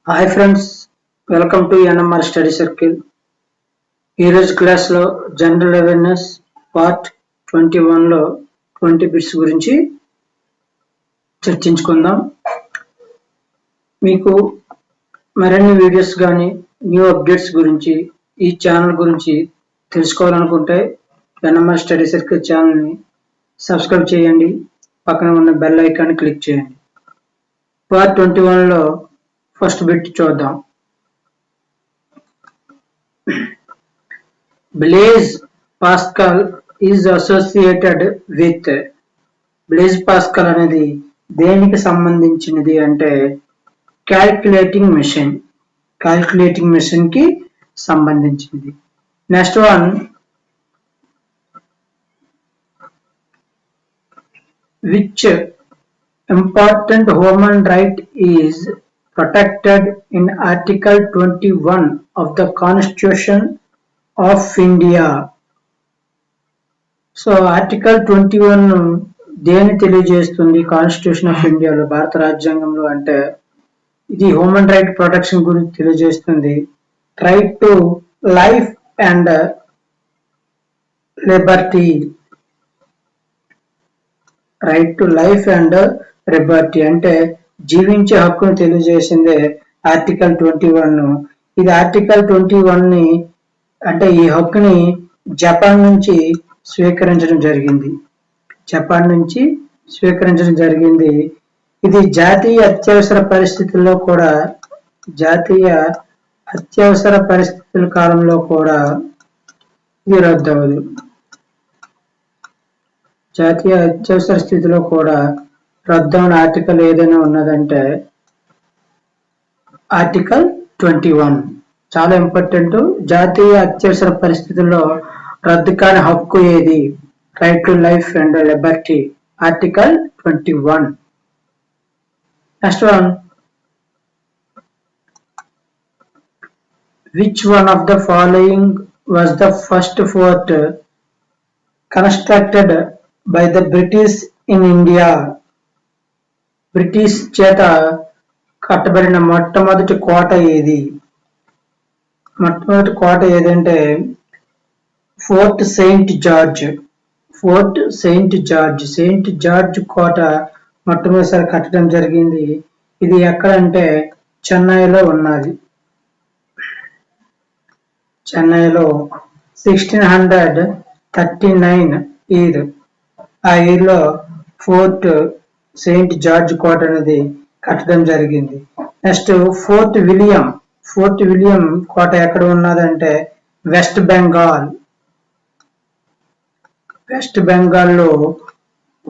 Hi friends, welcome to NMR Study Circle. ఈ రోజు క్లాస్లో జనరల్ అవేర్నెస్ పార్ట్ 21లో 20 బిట్స్ గురించి చర్చించుకుందాం. మీకు మరిన్ని వీడియోస్ కానీ న్యూ అప్డేట్స్ గురించి ఈ ఛానల్ గురించి తెలుసుకోవాలనుకుంటే NMR స్టడీ సర్కిల్ ఛానల్ని సబ్స్క్రైబ్ చేయండి, పక్కన ఉన్న బెల్ ఐకాన్ని క్లిక్ చేయండి. పార్ట్ 21లో ఫస్ట్ బిట్ చూద్దాం. Blaise Pascal is associated with Blaise Pascal అనేది దేనికి సంబంధించినది అంటే క్యాల్కులేటింగ్ మెషిన్ కి సంబంధించినది. Next one, which important human right is protected in Article 21 of the Constitution of India. So article 21 దేని తెలియజేస్తుంది కాన్స్టిట్యూషన్ ఆఫ్ ఇండియాలో, భారత రాజ్యాంగంలో అంటే ఇది హ్యూమన్ రైట్ ప్రొటెక్షన్ గురించి తెలియజేస్తుంది. Right to life and Liberty, right to life and Liberty అంటే జీవించే హక్కును తెలియజేసిందే ఆర్టికల్ 21. ఇది ఆర్టికల్ 21ని అంటే ఈ హక్కుని జపాన్ నుంచి స్వీకరించడం జరిగింది. ఇది జాతీయ అత్యవసర పరిస్థితుల కాలంలో కూడా ఇది రద్దు అవ్వదు. జాతీయ అత్యవసర స్థితిలో కూడా రద్దవని ఆర్టికల్ ఏదైనా ఉన్నదంటే ఆర్టికల్ 21 చాలా ఇంపార్టెంట్. జాతీయ అత్యవసర పరిస్థితుల్లో రద్దు కాని హక్కు ఏది? Right to life and Liberty, article 21. Next one, which one of the following was the first fort constructed by the British in India? British చేత కట్టబడిన మొట్టమొదటి కోట ఏది? మొట్టమొదటి కోట ఏదంటే ఫోర్ట్ సెయింట్ జార్జ్ కోట మొట్టమొదటిసారి కట్టడం జరిగింది. ఇది ఎక్కడంటే చెన్నైలో ఉన్నది. చెన్నైలో 1639 ఇయర్, ఆ ఇయర్లో ఫోర్ట్ సెయింట్ జార్జ్ కోట అనేది కట్టడం జరిగింది. నెక్స్ట్ ఫోర్ట్ విలియం కోట ఎక్కడ ఉన్నదంటే వెస్ట్ బెంగాల్లో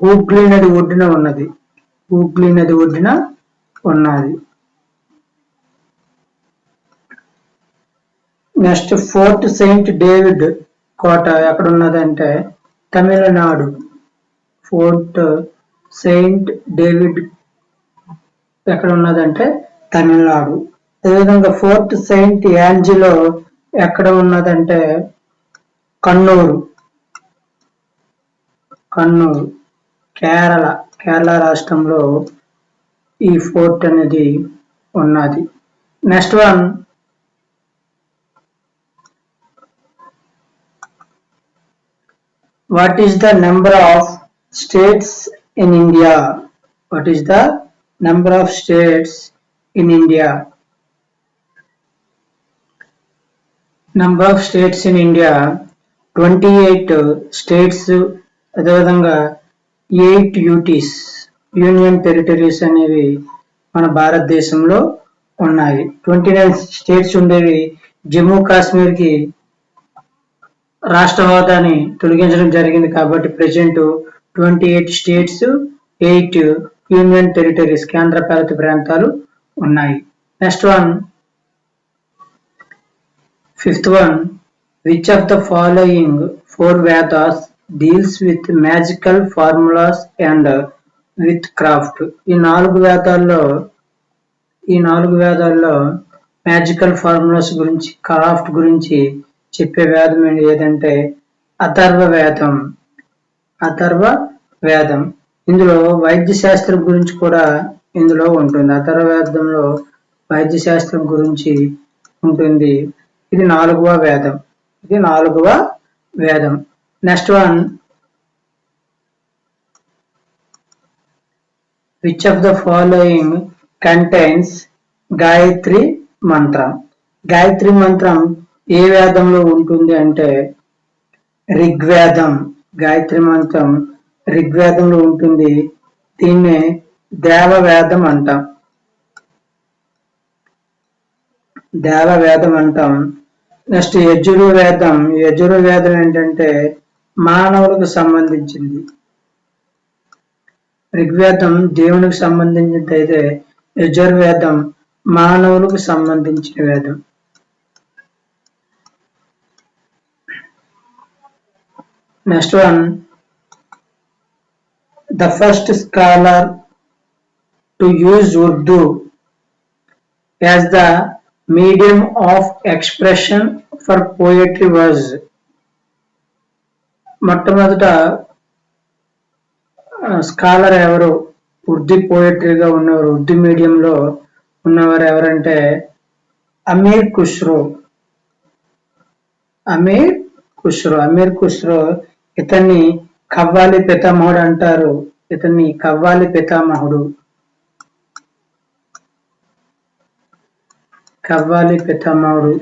హూగ్లీ నది ఒడ్డున ఉన్నది. నెక్స్ట్ ఫోర్ట్ సెయింట్ డేవిడ్ కోట ఎక్కడ ఉన్నదంటే తమిళనాడు. ఫోర్ట్ సెయింట్ డేవిడ్ ఎక్కడ ఉన్నదంటే తమిళనాడు. అదేవిధంగా ఫోర్ట్ సెయింట్ యాంజిలో ఎక్కడ ఉన్నదంటే కన్నూరు, కేరళ రాష్ట్రంలో ఈ ఫోర్ట్ అనేది ఉన్నది. Next one, what is the number of states in India? Number of states in India. 28 states. అదేవిధంగా 8 UTs, యూనియన్ టెరిటరీస్ అనేవి మన భారతదేశంలో ఉన్నాయి. 29 స్టేట్స్ ఉండేవి. జమ్మూ కాశ్మీర్కి రాష్ట్ర హోదాని తొలగించడం జరిగింది కాబట్టి ప్రెజెంట్ 28 స్టేట్స్, 8 యూనియన్ టెరిటరీస్, కేంద్రపాలిత ప్రాంతాలు ఉన్నాయి. Next one, fifth one, which of the following 4 Vedas deals with magical formulas and with craft? ఈ నాలుగు వేదాల్లో మ్యాజికల్ ఫార్ములాస్ గురించి, క్రాఫ్ట్ గురించి చెప్పే వేదం ఏదంటే అథర్వ వేదం. ఇందులో వైద్య శాస్త్రం గురించి కూడా ఇందులో ఉంటుంది. అథర్వవేదంలో వైద్య శాస్త్రం గురించి ఉంటుంది. ఇది నాలుగవ వేదం. Next one, which of the following contains Gayatri మంత్రం? గాయత్రి మంత్రం ఏ వేదంలో ఉంటుంది అంటే ఋగ్వేదం. గాయత్రి మంత్రం ఋగ్వేదంలో ఉంటుంది. దీన్నే దేవవేదం అంటాం. నెక్స్ట్ యజుర్వేదం ఏంటంటే మానవులకు సంబంధించింది. ఋగ్వేదం దేవునికి సంబంధించింది అయితే యజుర్వేదం మానవులకు సంబంధించిన వేదం. Next one, the first scholar to use Urdu as the medium of expression for poetry was. మొట్టమొదట స్కాలర్ ఎవరు ఉర్దూ పోయట్రీగా ఉన్నవారు, ఉర్దూ మీడియంలో ఉన్నవారు ఎవరంటే అమీర్ ఖుస్రో. ఇతన్ని కవ్వాలి పితామహుడు అంటారు. కవ్వాలి పితామహుడు.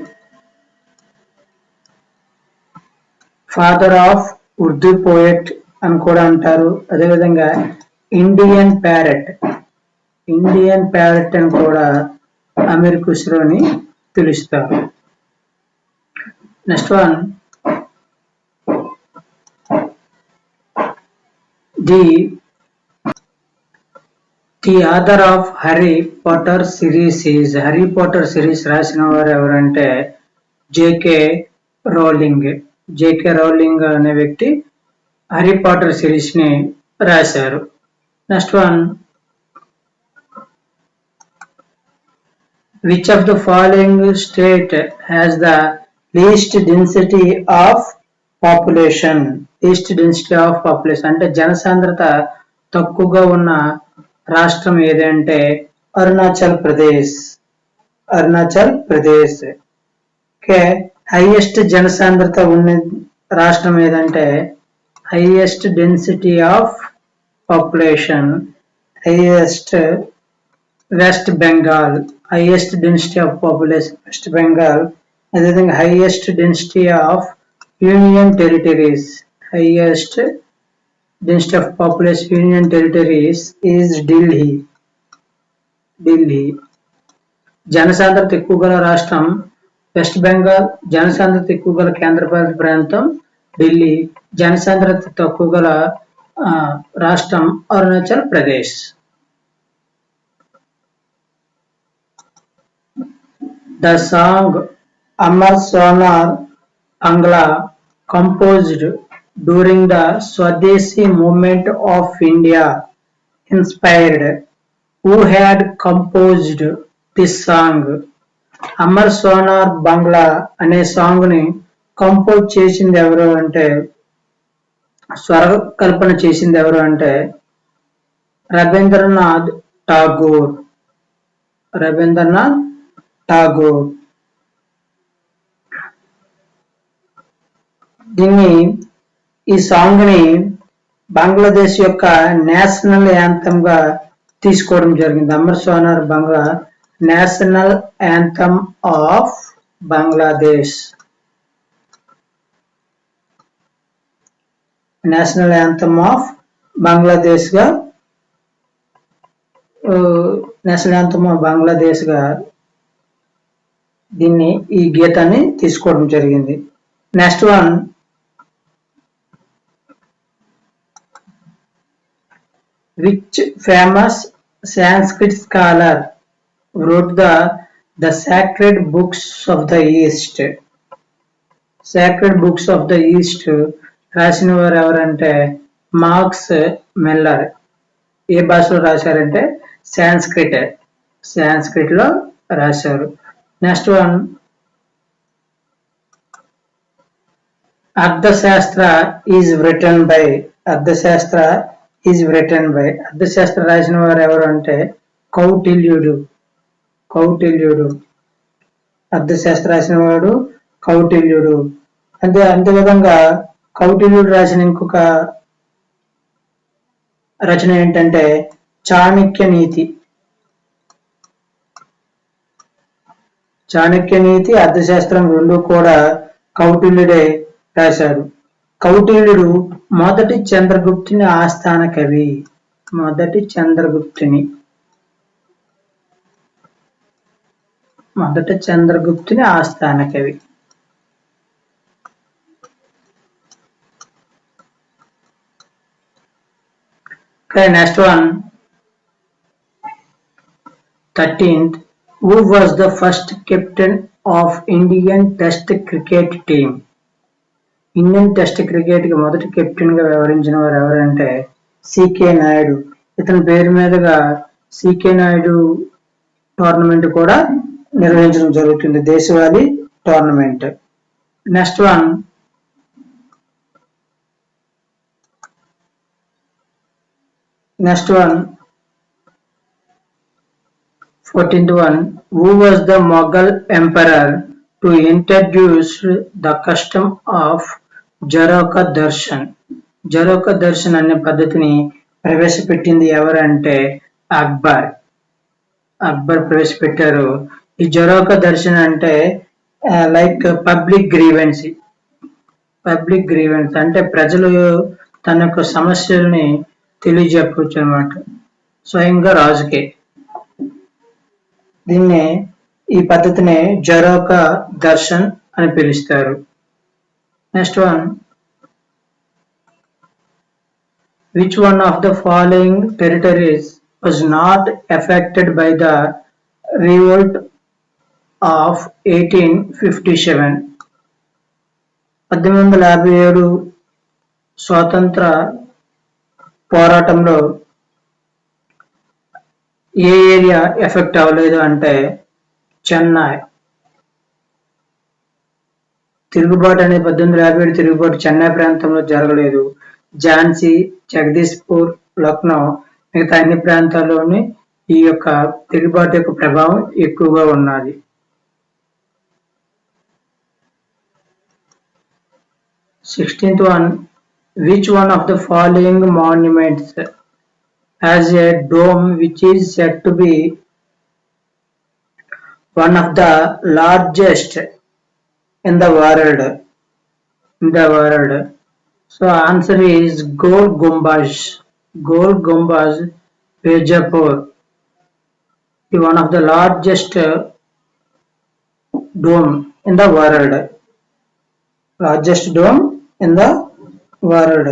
ఫాదర్ ఆఫ్ ఉర్దూ పోయట్ అని కూడా అంటారు. అదేవిధంగా ఇండియన్ ప్యారెట్ అని కూడా అమీర్ ఖుస్రోని పిలుస్తారు. Next one, the author of Harry Potter series రాసిన వారు ఎవరంటే జేకే రౌలింగ్ అనే వ్యక్తి హ్యారీ పాటర్ సిరీస్ ని రాశారు. Next one, which of the following state has the least density of population అంటే జనసాంద్రత తక్కువగా ఉన్న రాష్ట్రం ఏదంటే అరుణాచల్ ప్రదేశ్. హైయెస్ట్ జనసాంద్రత ఉన్న రాష్ట్రం ఏదంటే highest density of population West Bengal. అదేవిధంగా highest density of union territories is Delhi. జనసాంద్రత ఎక్కువ గల రాష్ట్రం వెస్ట్ బెంగాల్. జనసాంద్రత ఎక్కువ గల కేంద్రపాలిత ప్రాంతం ఢిల్లీ. జనసాంద్రత తక్కువ గల రాష్ట్రం Arunachal Pradesh. The song Amar Sonar Bangla composed during the Swadeshi movement of India inspired. Who had composed this song? Amar Sonar Bangla అనే సాంగ్ ని కంపోజ్ చేసింది ఎవరు అంటే స్వరకల్పన చేసింది ఎవరు అంటే రవీంద్రనాథ్ ఠాగూర్. ఈ సాంగ్ ని బంగ్లాదేశ్ యొక్క నేషనల్ యాంథమ్ గా తీసుకోవడం జరిగింది. Amar Sonar Bangla national anthem of Bangladesh. గా దీన్ని ఈ గీతాన్ని తీసుకోవడం జరిగింది. Next one, which famous Sanskrit scholar wrote the sacred books of the East? రాసిన వారు ఎవరంటే మార్క్స్ మెల్లర్. ఏ భాషలో రాశారంటే సాంస్క్రిట్ లో రాశారు. నెక్స్ట్ వన్, అర్థశాస్త్ర ఈజ్ రిటన్ బై. అర్థశాస్త్ర రాసిన వారు ఎవరు అంటే కౌటిల్యుడు. కౌటిల్యుడు. అర్థశాస్త్ర రాసిన వాడు కౌటిల్యుడు. అంతే విధంగా కౌటిల్యుడు రాసిన ఇంకొక రచన ఏంటంటే చాణక్య నీతి. చాణక్య నీతి, అర్థశాస్త్రం రెండు కూడా కౌటిల్యుడే రాశాడు. కౌటిల్యుడు మొదటి చంద్రగుప్తుని ఆస్థాన కవి. మొదటి చంద్రగుప్తుని ఆస్థాన కవి. Okay, next one. 13th. Who was the first captain of Indian Test cricket team? Indian test cricket కి మొదటి కెప్టెన్ గా వ్యవహరించిన వారు ఎవరంటే సికే నాయుడు. ఇతని పేరు మీదుగా సికే నాయుడు టోర్నమెంట్ కూడా నిర్వహించడం జరుగుతుంది, దేశవాళీ tournament. Next one. 14th one. Who was the Mughal emperor to introduce the custom of Jaraka Darshan? Jaraka Darshan అనే పద్ధతిని ప్రవేశపెట్టింది ఎవరంటే అక్బర్. ప్రవేశపెట్టారు. ఈ జరోక దర్శన్ అంటే లైక్ పబ్లిక్ గ్రీవెన్స్ అంటే ప్రజలు తన యొక్క సమస్యల్ని తెలియజెప్పవచ్చు అన్నమాట, స్వయంగా రాజుకే. ఈ పద్ధతిని జరోక దర్శన్ అని పిలుస్తారు. Next one. Which one of the following territories was not affected by the revolt of 1857? 1857 స్వాతంత్ర పోరాటంలో ఏ ఏరియా ఎఫెక్ట్ అవ్వలేదు అంటే చెన్నై. తిరుగుబాటు అనే 1857 తిరుగుబాటు చెన్నై ప్రాంతంలో జరగలేదు. ఝాన్సీ, జగదీశ్పూర్, లక్నో మిగతా అన్ని ప్రాంతాల్లోని ఈ యొక్క తిరుగుబాటు యొక్క ప్రభావం ఎక్కువగా ఉన్నది. 16th one. Which one of the following monuments has a dome which is said to be one of the largest in the world? So answer is Gol Gumbaz, Bijapur. One of the largest dome in the world.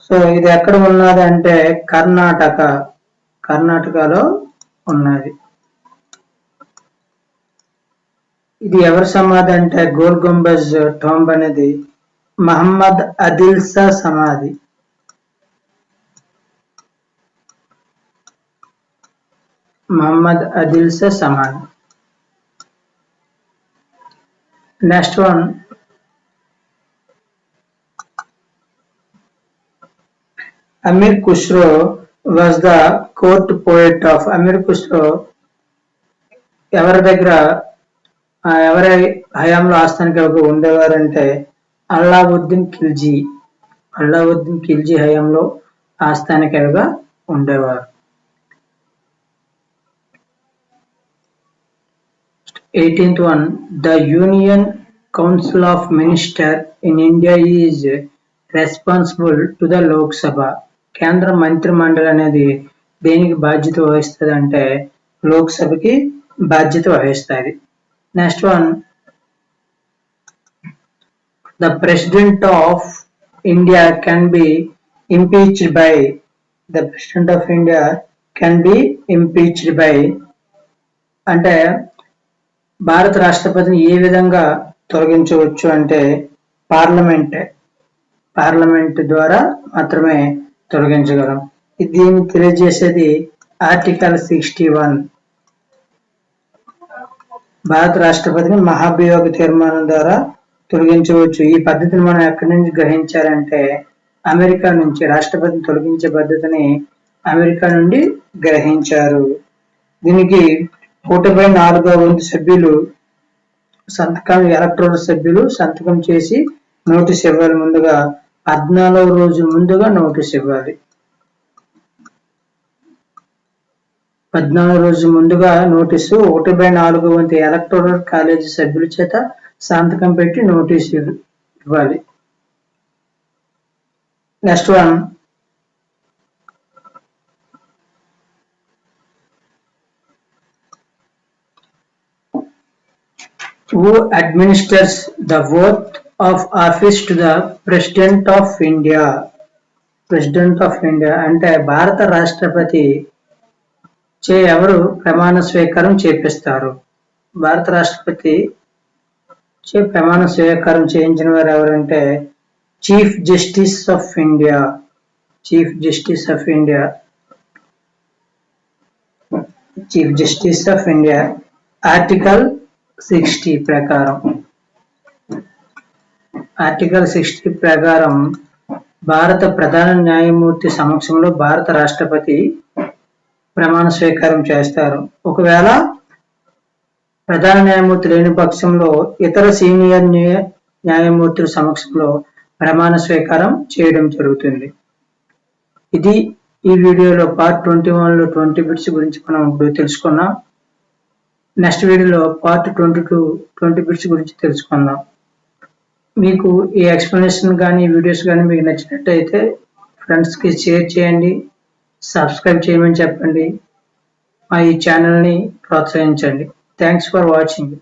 So ఇది ఎక్కడ ఉన్నది అంటే కర్ణాటకలో ఉన్నది. ఇది ఎవరి సమాధి అంటే గోల్ గుంబజ్ టోంబ్ అనేది మహమ్మద్ అదిల్ షా సమాధి. Next one. Amir Khusro was the court poet of. Amir Khusro ఎవరి హయాంలో ఆస్థానికవిగా ఉండేవారంటే అల్లావుద్దీన్ ఖిల్జీ హయాంలో ఆస్థానికవిగా ఉండేవారు. 18th one. The Union Council of Ministers in India is responsible to the Lok Sabha. కేంద్ర మంత్రి మండలి అనేది దేనికి బాధ్యత వహిస్తుంది అంటే లోక్ సభకి బాధ్యత వహిస్తుంది. Next one. The President of India can be impeached by. The President of India can be impeached by అంటే భారత రాష్ట్రపతిని ఏ విధంగా తొలగించవచ్చు అంటే పార్లమెంట్ ద్వారా మాత్రమే తొలగించగలం. దీన్ని తెలియజేసేది ఆర్టికల్ 61. భారత రాష్ట్రపతిని మహాభియోగ తీర్మానం ద్వారా తొలగించవచ్చు. ఈ పద్ధతిని మనం ఎక్కడి నుంచి గ్రహించారంటే అమెరికా నుంచి. రాష్ట్రపతిని తొలగించే పద్ధతిని అమెరికా నుండి గ్రహించారు. దీనికి 1/4 సభ్యులు ఎలక్టోరల్ సభ్యులు సంతకం చేసి నోటీస్ ఇవ్వాలి. ముందుగా 14వ రోజు ముందుగా నోటీస్ ఇవ్వాలి. 14వ రోజు ముందుగా నోటీసు 1/4 ఎలక్టోరల్ కాలేజీ సభ్యుల చేత సంతకం పెట్టి నోటీసు ఇవ్వాలి. Next one, who administers the oath of office to the President of India. President of India అంటే భారత రాష్ట్రపతి చే ఎవరు ప్రమాణ స్వీకారం చేపిస్తారు? భారత రాష్ట్రపతి చే ప్రమాణ స్వీకారం చేయించిన వారు ఎవరంటే chief justice of India. Chief justice of India. Chief justice of India article 60 ప్రకారం. ఆర్టికల్ 60 ప్రకారం భారత ప్రధాన న్యాయమూర్తి సమక్షంలో భారత రాష్ట్రపతి ప్రమాణ స్వీకారం చేస్తారు. ఒకవేళ ప్రధాన న్యాయమూర్తి లేని పక్షంలో ఇతర సీనియర్ న్యాయమూర్తుల సమక్షంలో ప్రమాణ స్వీకారం చేయడం జరుగుతుంది. ఇది ఈ వీడియోలో పార్ట్ 21లో 20 బిట్స్ గురించి మనం ఇప్పుడు తెలుసుకున్నాం. నెక్స్ట్ వీడియోలో పార్ట్ 22 20 బిట్స్ గురించి తెలుసుకుందాం. మీకు ఈ ఎక్స్ప్లెనేషన్ కానీ వీడియోస్ కానీ మీకు నచ్చినట్టయితే ఫ్రెండ్స్కి షేర్ చేయండి, సబ్స్క్రైబ్ చేయమని చెప్పండి, మా ఈ ఛానల్ని ప్రోత్సహించండి. Thanks for watching.